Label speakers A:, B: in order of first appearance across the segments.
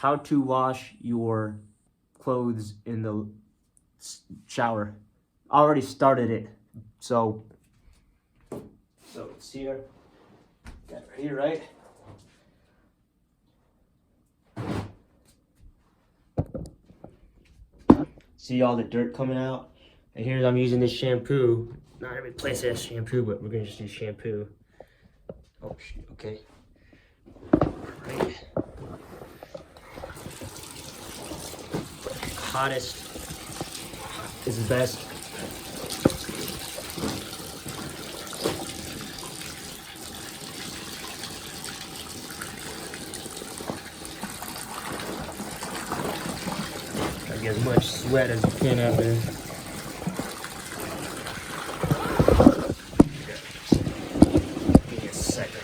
A: how to wash your clothes in the shower. I already started it, so it's here. Got it right here, right? See all the dirt coming out? And here I'm using this shampoo. Not every place has shampoo, but we're gonna just use shampoo. Oh, okay. Right. Hottest is best. Try to get as much sweat as you can out there. Give me a second.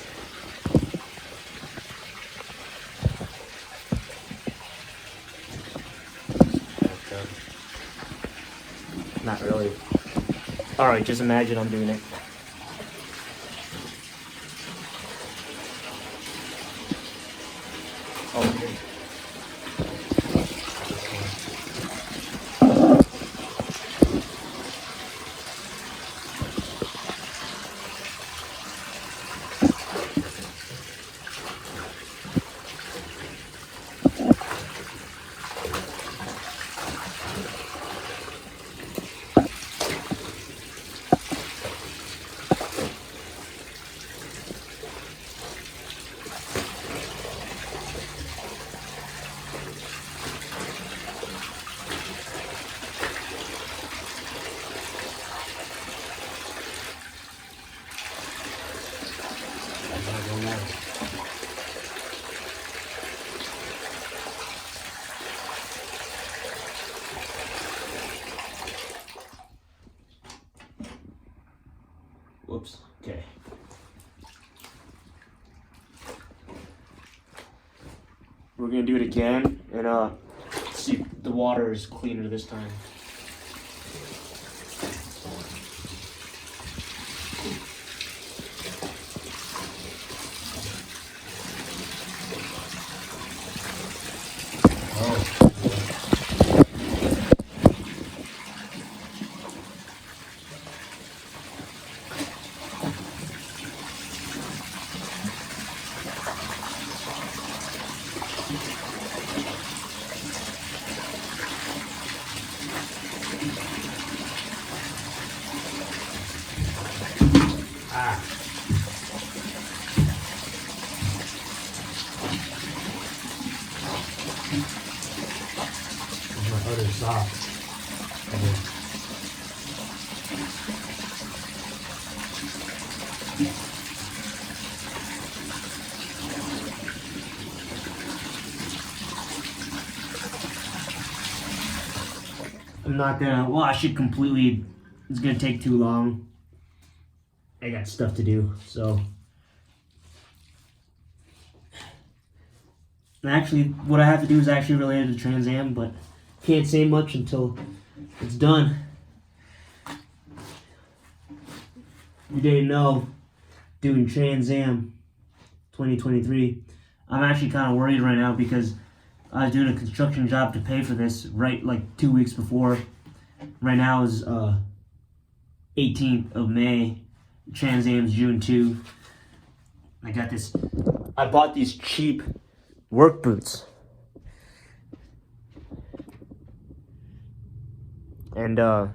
A: Not really. Alright, just imagine I'm doing it. Okay. Whoops. Okay. We're gonna do it again and see if the water is cleaner this time. My other sock. I'm not gonna wash it completely. It's gonna take too long. I got stuff to do, so. And actually, what I have to do is actually related to Trans Am, but can't say much until it's done. You didn't know, doing Trans Am 2023. I'm actually kind of worried right now because I was doing a construction job to pay for this right like 2 weeks before. Right now is 18th of May. Trans Am's June 2. I got this. I bought these cheap work boots. And I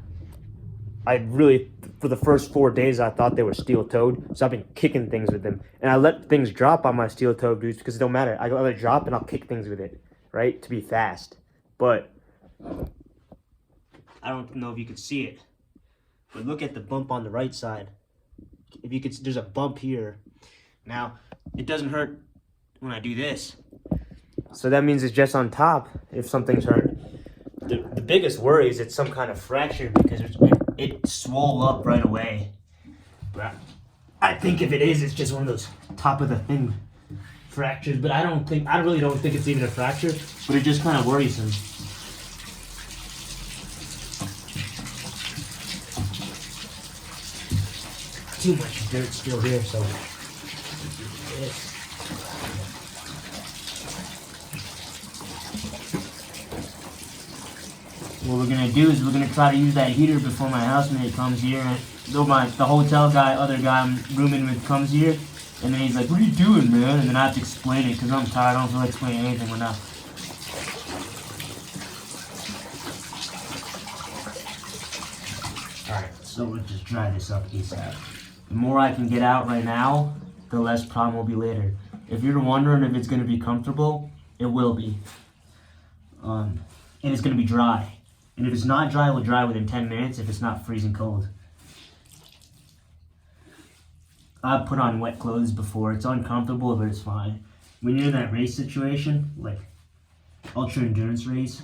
A: really, for the first 4 days, I thought they were steel-toed. So I've been kicking things with them. And I let things drop on my steel-toed boots because it don't matter. I let it drop and I'll kick things with it, right? To be fast. But I don't know if you can see it. But look at the bump on the right side. If you could, there's a bump here. Now, it doesn't hurt when I do this. So that means it's just on top if something's hurt. The biggest worry is it's some kind of fracture because it swole up right away. But I think if it is, it's just one of those top of the thing fractures. But I really don't think it's even a fracture, but it just kind of worries him. Too much dirt still here, so what we're gonna do is we're gonna try to use that heater before my housemate comes here. And the hotel guy, other guy I'm rooming with, comes here, and then he's like, "What are you doing, man?" And then I have to explain it because I'm tired. I don't feel like explaining anything right now. All right, so we'll just dry this up ASAP. The more I can get out right now, the less problem will be later. If you're wondering if it's gonna be comfortable, it will be. And it's gonna be dry. And if it's not dry, it will dry within 10 minutes if it's not freezing cold. I've put on wet clothes before. It's uncomfortable, but it's fine. When you're in that race situation, like ultra endurance race,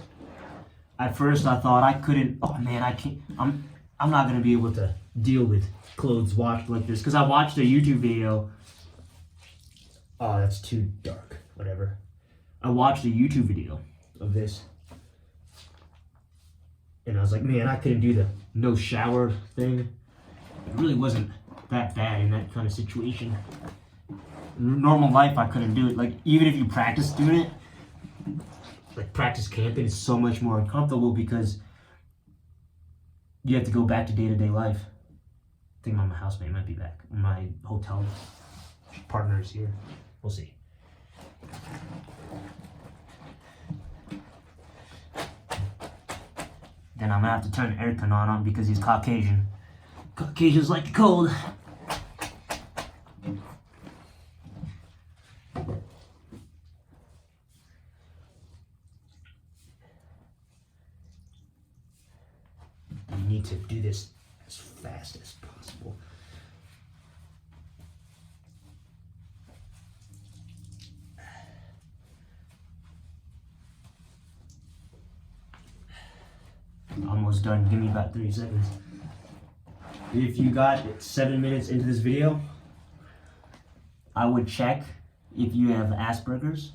A: at first I thought I couldn't, oh man, I can't, I'm not gonna be able to deal with clothes washed like this. Cause I watched a YouTube video. Oh, that's too dark, whatever. I watched a YouTube video of this. And I was like, man, I couldn't do the no shower thing. It really wasn't that bad in that kind of situation. In normal life, I couldn't do it. Like, even if you practice doing it, like practice camping is so much more uncomfortable because you have to go back to day-to-day life. I think my housemate might be back. My hotel partner is here. We'll see. Then I'm gonna have to turn the aircon on him because he's Caucasian. Caucasians like the cold. You need to do this as fast as possible. Almost done. Give me about 30 seconds. If you got 7 minutes into this video, I would check if you have Asperger's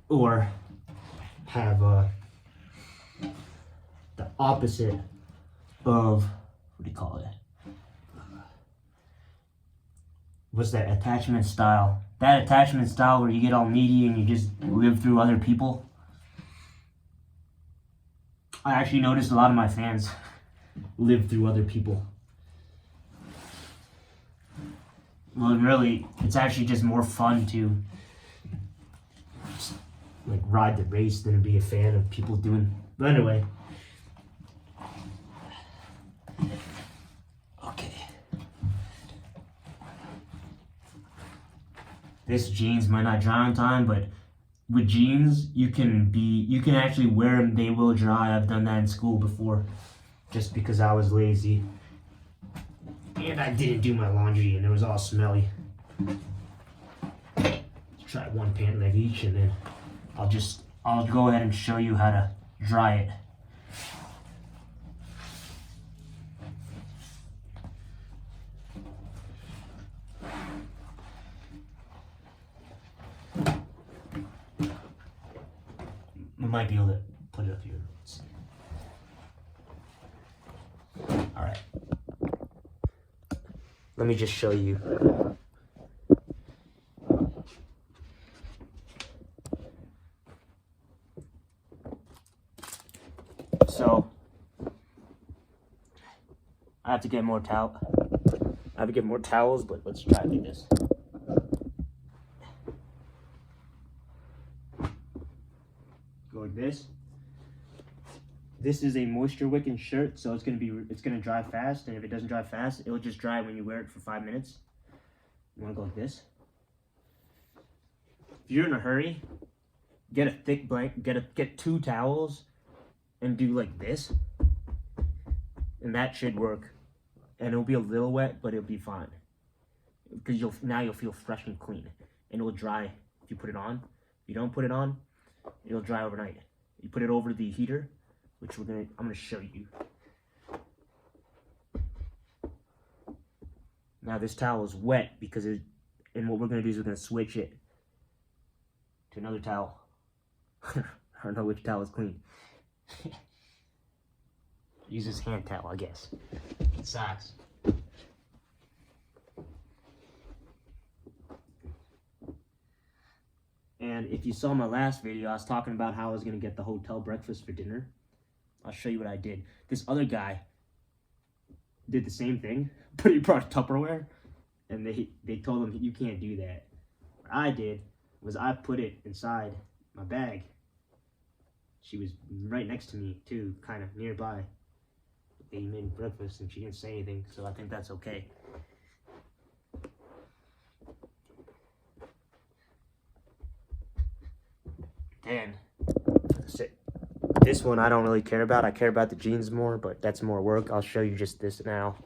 A: or have the opposite of, what do you call it? What's that attachment style? That attachment style where you get all needy and you just live through other people. I actually noticed a lot of my fans live through other people. Well, really, it's actually just more fun to just, like ride the race than to be a fan of people doing. But anyway. Okay. This jeans might not dry on time, but with jeans, you can actually wear them, they will dry. I've done that in school before, just because I was lazy. And I didn't do my laundry and it was all smelly. Let's try one pant leg each and then I'll go ahead and show you how to dry it. I might be able to put it up here. Let's see. All right. Let me just show you. So I have to get more towels, but let's try to do this. Go like this. This is a moisture wicking shirt, so it's gonna dry fast, and if it doesn't dry fast, it'll just dry when you wear it for 5 minutes. You wanna go like this. If you're in a hurry, get a thick blanket, get 2 towels, and do like this, and that should work. And it'll be a little wet, but it'll be fine, because now you'll feel fresh and clean, and it will dry if you put it on. If you don't put it on, it'll dry overnight. You put it over the heater, which I'm gonna show you. Now this towel is wet because and what we're gonna do is we're gonna switch it to another towel. I don't know which towel is clean. Use this hand towel, I guess. It sucks. And And if you saw my last video, I was talking about how I was gonna get the hotel breakfast for dinner. I'll show you what I did. This other guy did the same thing, but he brought Tupperware, and they told him you can't do that. What I did was I put it inside my bag. She was right next to me too, kind of nearby. They made breakfast and she didn't say anything, so I think that's okay. Then, this one I don't really care about. I care about the jeans more, but that's more work. I'll show you just this now.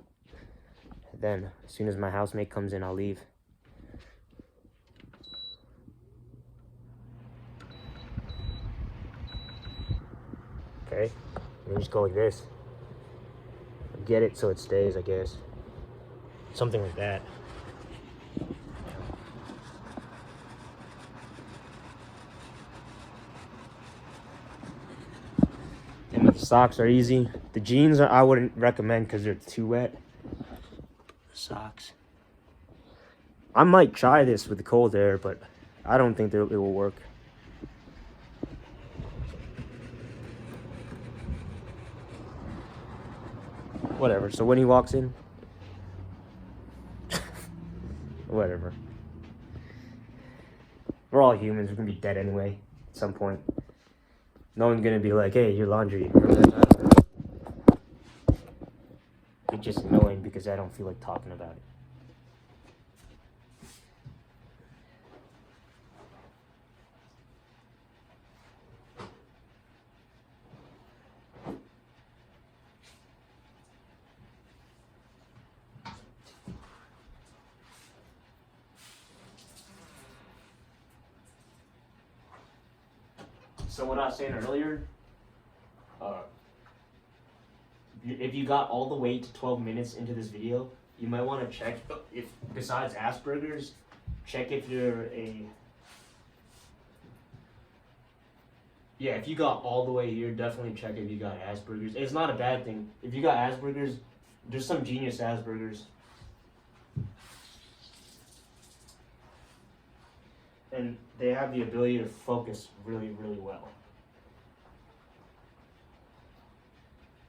A: Then, as soon as my housemate comes in, I'll leave. Okay, and you just go like this. Get it so it stays, I guess. Something like that. And the socks are easy. The jeans I wouldn't recommend because they're too wet. The socks. I might try this with the cold air, but I don't think it will work. Whatever. So when he walks in, whatever. We're all humans. We're gonna be dead anyway at some point. No one's gonna be like, "Hey, your laundry." It's just annoying because I don't feel like talking about it. So what I was saying earlier, if you got all the way to 12 minutes into this video, you might want to check if, besides Asperger's, check if you're a... Yeah, if you got all the way here, definitely check if you got Asperger's. It's not a bad thing. If you got Asperger's, there's some genius Asperger's. And they have the ability to focus really, really well.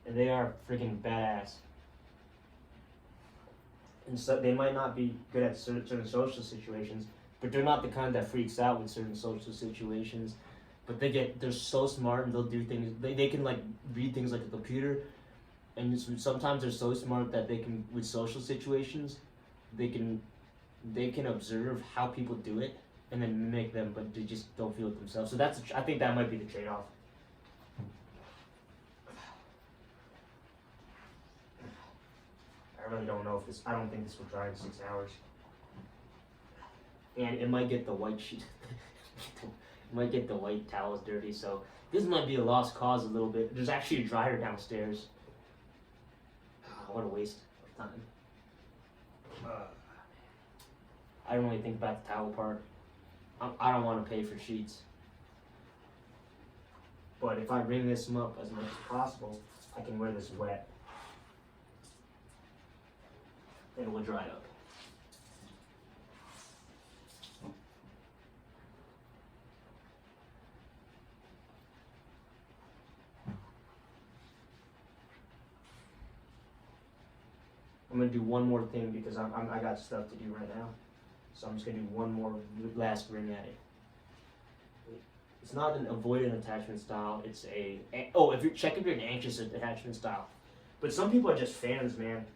A: And they are freaking badass. And so they might not be good at certain social situations, but they're not the kind that freaks out with certain social situations. But they're so smart and they'll do things. They can like read things like a computer, and sometimes they're so smart that they can, with social situations, they can observe how people do it and then mimic them, but they just don't feel it themselves. So I think that might be the trade-off. I really don't know if I don't think this will dry in 6 hours. And it might get the white sheet, it might get the white towels dirty, so this might be a lost cause a little bit. There's actually a dryer downstairs. What a waste of time. I don't really think about the towel part. I don't want to pay for sheets. But if I wring this up as much as possible, I can wear this wet. And it will dry up. I'm gonna do one more thing because I got stuff to do right now. So I'm just gonna do one more last ring at it. It's not an avoidant attachment style. It's if you're an anxious attachment style. But some people are just fans, man.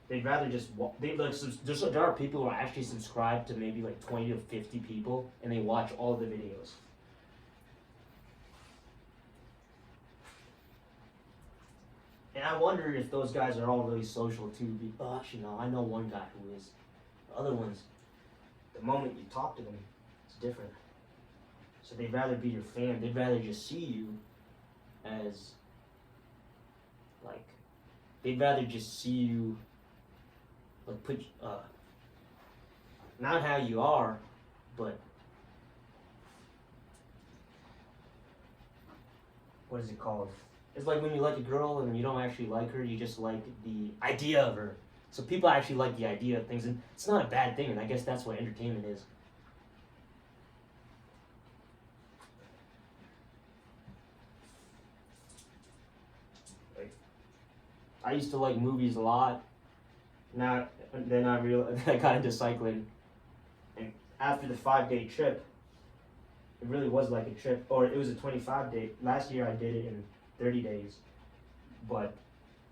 A: They'd rather just there are people who are actually subscribed to maybe like 20 to 50 people, and they watch all the videos. And I wonder if those guys are all really social too. Actually, no, I know one guy who is. The other ones, the moment you talk to them, it's different. So they'd rather be your fan. They'd rather just see you as, like, they'd rather just see you, like, not how you are, but, what is it called? It's like when you like a girl and you don't actually like her, you just like the idea of her. So people actually like the idea of things, and it's not a bad thing, and I guess that's what entertainment is. I used to like movies a lot. Now, then I realized I got into cycling, and after the 5-day trip, it really was like a trip, or it was a 25-day. Last year I did it in 30 days, but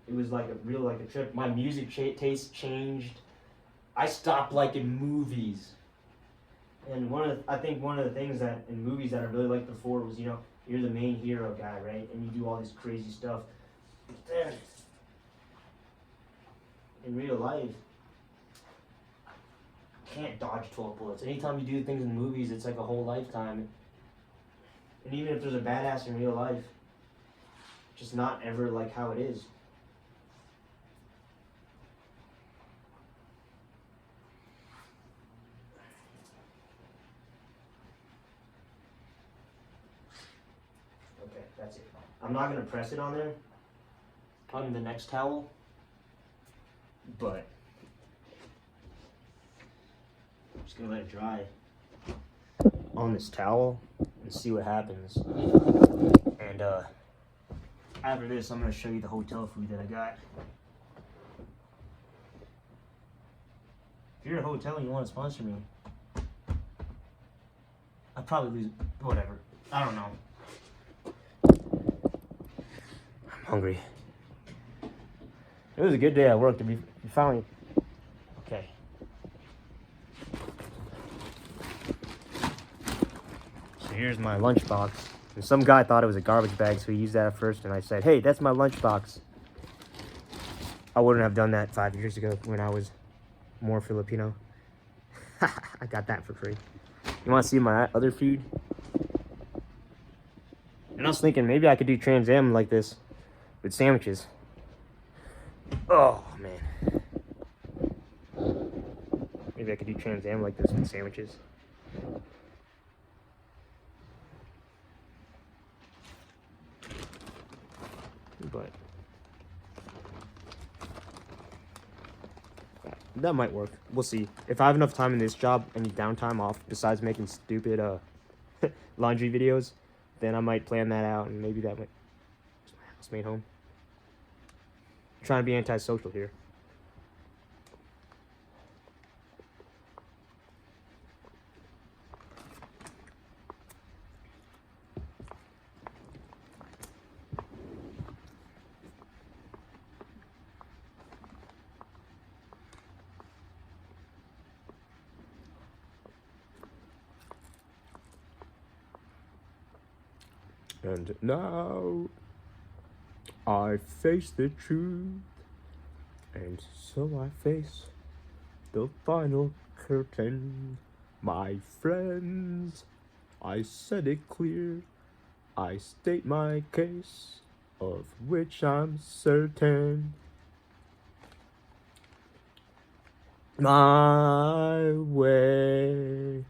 A: it was like a trip. My music taste changed. I stopped liking movies, and I think one of the things that in movies that I really liked before was, you know, you're the main hero guy, right, and you do all this crazy stuff. But then in real life, you can't dodge 12 bullets. Anytime you do things in movies, it's like a whole lifetime. And even if there's a badass in real life, just not ever like how it is. Okay, that's it. I'm not gonna press it on there, on the next towel, but I'm just gonna let it dry on this towel and see what happens. And after this, I'm gonna show you the hotel food that I got. If you're a hotel and you want to sponsor me, I'd probably lose. Whatever. I don't know. I'm hungry. It was a good day at work to be finally. Okay. So here's my lunchbox. And some guy thought it was a garbage bag, so he used that at first, and I said, hey, that's my lunchbox. I wouldn't have done that 5 years ago when I was more Filipino. I got that for free. You want to see my other food? And I was thinking maybe I could do Trans Am like this with sandwiches. Oh, man. Maybe I could do Trans Am like this with sandwiches. But that might work. We'll see. If I have enough time in this job, any downtime off besides making stupid laundry videos, then I might plan that out, and maybe that might. Is my housemate home? I'm trying to be antisocial here. And now I face the truth, and so I face the final curtain. My friends, I said it clear, I state my case, of which I'm certain. My way